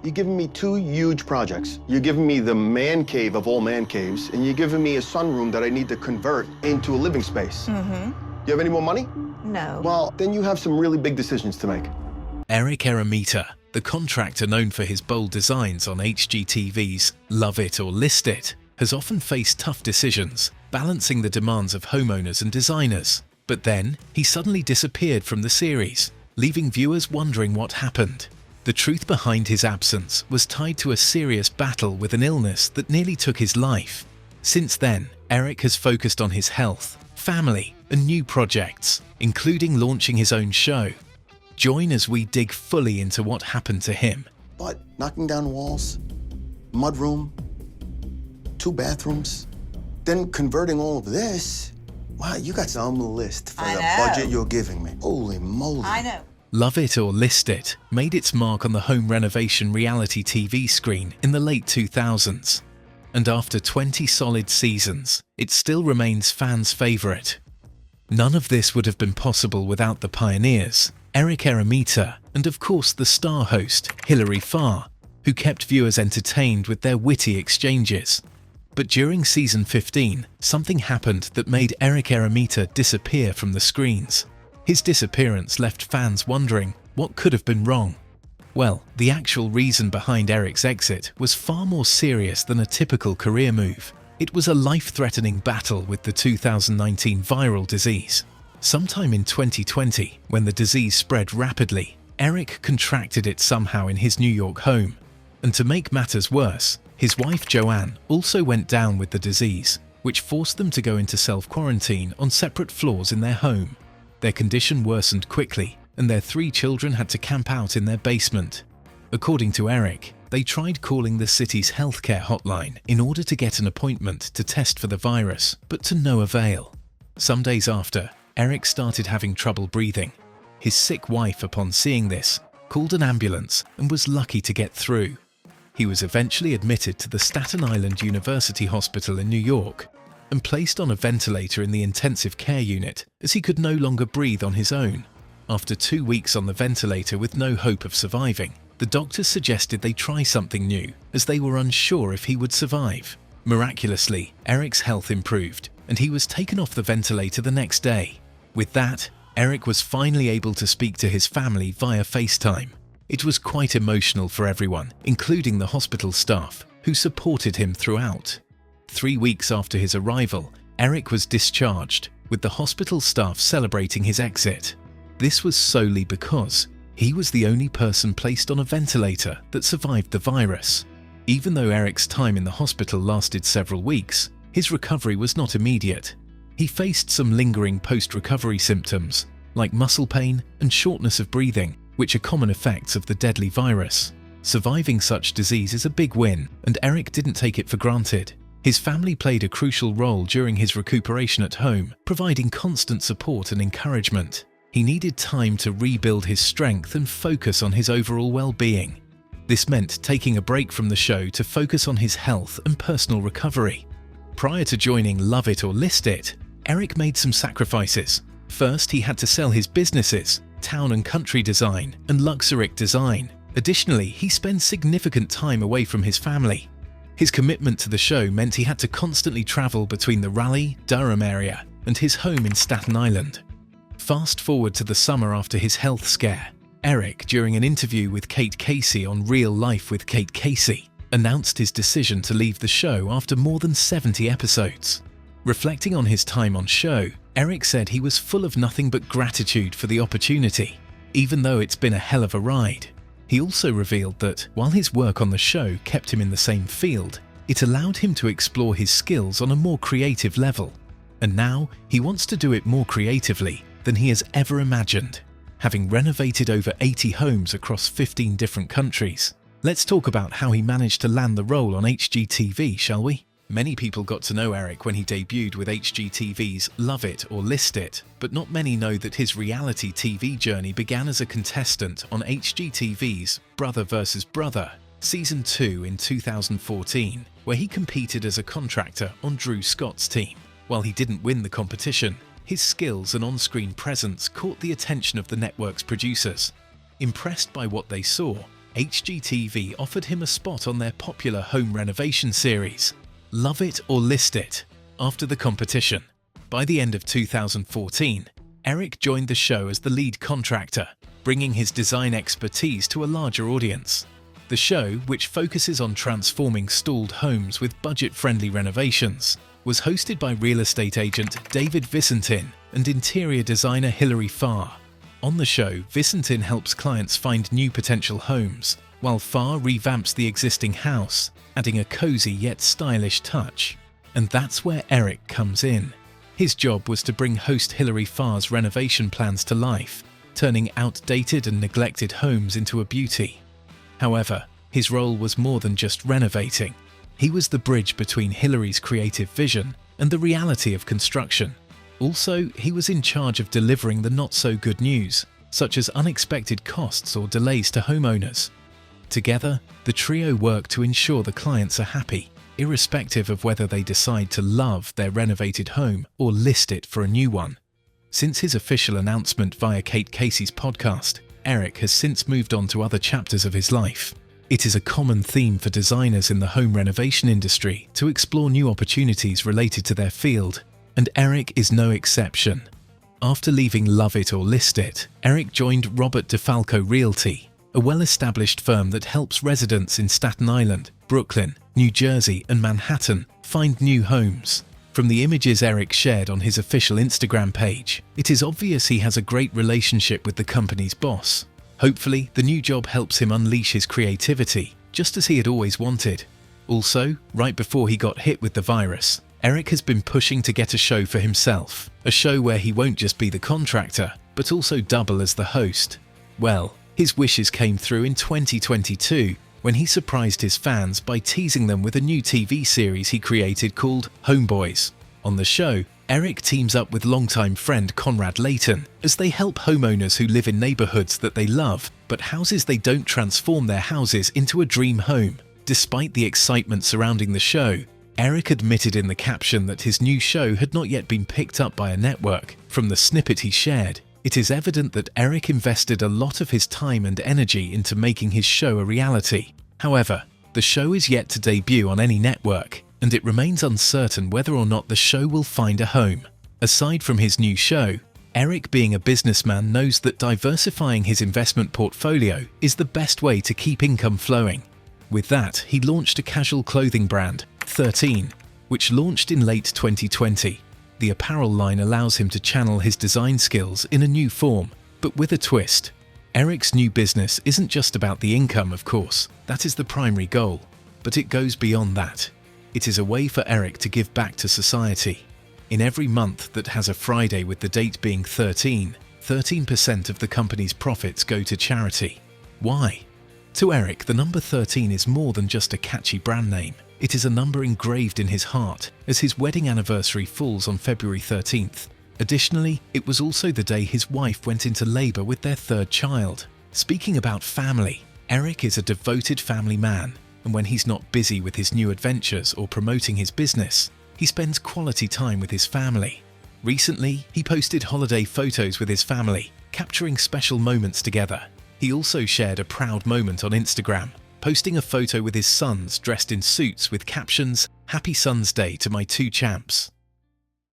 You're giving me two huge projects. You're giving me the man cave of all man caves, and you're giving me a sunroom that I need to convert into a living space. Mm-hmm. You have any more money? No. Well, then you have some really big decisions to make. Eric Eremita, the contractor known for his bold designs on HGTV's Love It or List It, has often faced tough decisions, balancing the demands of homeowners and designers. But then, he suddenly disappeared from the series, leaving viewers wondering what happened. The truth behind his absence was tied to a serious battle with an illness that nearly took his life. Since then, Eric has focused on his health, family, and new projects, including launching his own show. Join as we dig fully into what happened to him. But knocking down walls, mudroom, 2 bathrooms, then converting all of this. Wow, you got some on the list for the budget you're giving me. Holy moly. I know. Love It or List It made its mark on the home renovation reality TV screen in the late 2000s. And after 20 solid seasons, it still remains fans' favourite. None of this would have been possible without the pioneers, Eric Eremita, and of course the star host, Hilary Farr, who kept viewers entertained with their witty exchanges. But during season 15, something happened that made Eric Eremita disappear from the screens. His disappearance left fans wondering what could have been wrong. Well, the actual reason behind Eric's exit was far more serious than a typical career move. It was a life-threatening battle with the 2019 viral disease. Sometime in 2020, when the disease spread rapidly, Eric contracted it somehow in his New York home. And to make matters worse, his wife Joanne also went down with the disease, which forced them to go into self-quarantine on separate floors in their home. Their condition worsened quickly, and their 3 children had to camp out in their basement. According to Eric, they tried calling the city's healthcare hotline in order to get an appointment to test for the virus, but to no avail. Some days after, Eric started having trouble breathing. His sick wife, upon seeing this, called an ambulance and was lucky to get through. He was eventually admitted to the Staten Island University Hospital in New York and placed on a ventilator in the intensive care unit as he could no longer breathe on his own. After 2 weeks on the ventilator with no hope of surviving, the doctors suggested they try something new as they were unsure if he would survive. Miraculously, Eric's health improved and he was taken off the ventilator the next day. With that, Eric was finally able to speak to his family via FaceTime. It was quite emotional for everyone, including the hospital staff, who supported him throughout. 3 weeks after his arrival, Eric was discharged, with the hospital staff celebrating his exit. This was solely because he was the only person placed on a ventilator that survived the virus. Even though Eric's time in the hospital lasted several weeks, his recovery was not immediate. He faced some lingering post-recovery symptoms, like muscle pain and shortness of breathing, which are common effects of the deadly virus. Surviving such disease is a big win, and Eric didn't take it for granted. His family played a crucial role during his recuperation at home, providing constant support and encouragement. He needed time to rebuild his strength and focus on his overall well-being. This meant taking a break from the show to focus on his health and personal recovery. Prior to joining Love It or List It, Eric made some sacrifices. First, he had to sell his businesses, Town and Country Design and Luxuric Design. Additionally, he spent significant time away from his family. His commitment to the show meant he had to constantly travel between the Raleigh-Durham area and his home in Staten Island. Fast forward to the summer after his health scare, Eric, during an interview with Kate Casey on Real Life with Kate Casey, announced his decision to leave the show after more than 70 episodes. Reflecting on his time on show, Eric said he was full of nothing but gratitude for the opportunity, even though it's been a hell of a ride. He also revealed that, while his work on the show kept him in the same field, it allowed him to explore his skills on a more creative level. And now, he wants to do it more creatively than he has ever imagined, having renovated over 80 homes across 15 different countries. Let's talk about how he managed to land the role on HGTV, shall we? Many people got to know Eric when he debuted with HGTV's Love It or List It, but not many know that his reality TV journey began as a contestant on HGTV's Brother vs. Brother, Season 2 in 2014, where he competed as a contractor on Drew Scott's team. While he didn't win the competition, his skills and on-screen presence caught the attention of the network's producers. Impressed by what they saw, HGTV offered him a spot on their popular home renovation series, Love It or List It, after the competition. By the end of 2014, Eric joined the show as the lead contractor, bringing his design expertise to a larger audience. The show, which focuses on transforming stalled homes with budget-friendly renovations, was hosted by real estate agent David Vicentin and interior designer Hilary Farr. On the show, Vicentin helps clients find new potential homes, while Farr revamps the existing house, adding a cozy yet stylish touch. And that's where Eric comes in. His job was to bring host Hilary Farr's renovation plans to life, turning outdated and neglected homes into a beauty. However, his role was more than just renovating. He was the bridge between Hilary's creative vision and the reality of construction. Also, he was in charge of delivering the not-so-good news, such as unexpected costs or delays to homeowners. Together, the trio work to ensure the clients are happy, irrespective of whether they decide to love their renovated home or list it for a new one. Since his official announcement via Kate Casey's podcast, Eric has since moved on to other chapters of his life. It is a common theme for designers in the home renovation industry to explore new opportunities related to their field, and Eric is no exception. After leaving Love It or List It, Eric joined Robert DeFalco Realty, a well-established firm that helps residents in Staten Island, Brooklyn, New Jersey and Manhattan find new homes. From the images Eric shared on his official Instagram page, it is obvious he has a great relationship with the company's boss. Hopefully, the new job helps him unleash his creativity, just as he had always wanted. Also, right before he got hit with the virus, Eric has been pushing to get a show for himself, a show where he won't just be the contractor, but also double as the host. Well, his wishes came through in 2022 when he surprised his fans by teasing them with a new TV series he created called Homeboys. On the show, Eric teams up with longtime friend Conrad Layton as they help homeowners who live in neighborhoods that they love, but houses they don't transform their houses into a dream home. Despite the excitement surrounding the show, Eric admitted in the caption that his new show had not yet been picked up by a network. From the snippet he shared, it is evident that Eric invested a lot of his time and energy into making his show a reality. However, the show is yet to debut on any network, and it remains uncertain whether or not the show will find a home. Aside from his new show, Eric, being a businessman, knows that diversifying his investment portfolio is the best way to keep income flowing. With that, he launched a casual clothing brand, 13, which launched in late 2020. The apparel line allows him to channel his design skills in a new form, but with a twist. Eric's new business isn't just about the income, of course, that is the primary goal, but it goes beyond that. It is a way for Eric to give back to society. In every month that has a Friday with the date being 13, 13% of the company's profits go to charity. Why? To Eric, the number 13 is more than just a catchy brand name. It is a number engraved in his heart, as his wedding anniversary falls on February 13th. Additionally, it was also the day his wife went into labor with their third child. Speaking about family, Eric is a devoted family man, and when he's not busy with his new adventures or promoting his business, he spends quality time with his family. Recently, he posted holiday photos with his family, capturing special moments together. He also shared a proud moment on Instagram, posting a photo with his sons dressed in suits with captions, "Happy Sons Day to my two champs."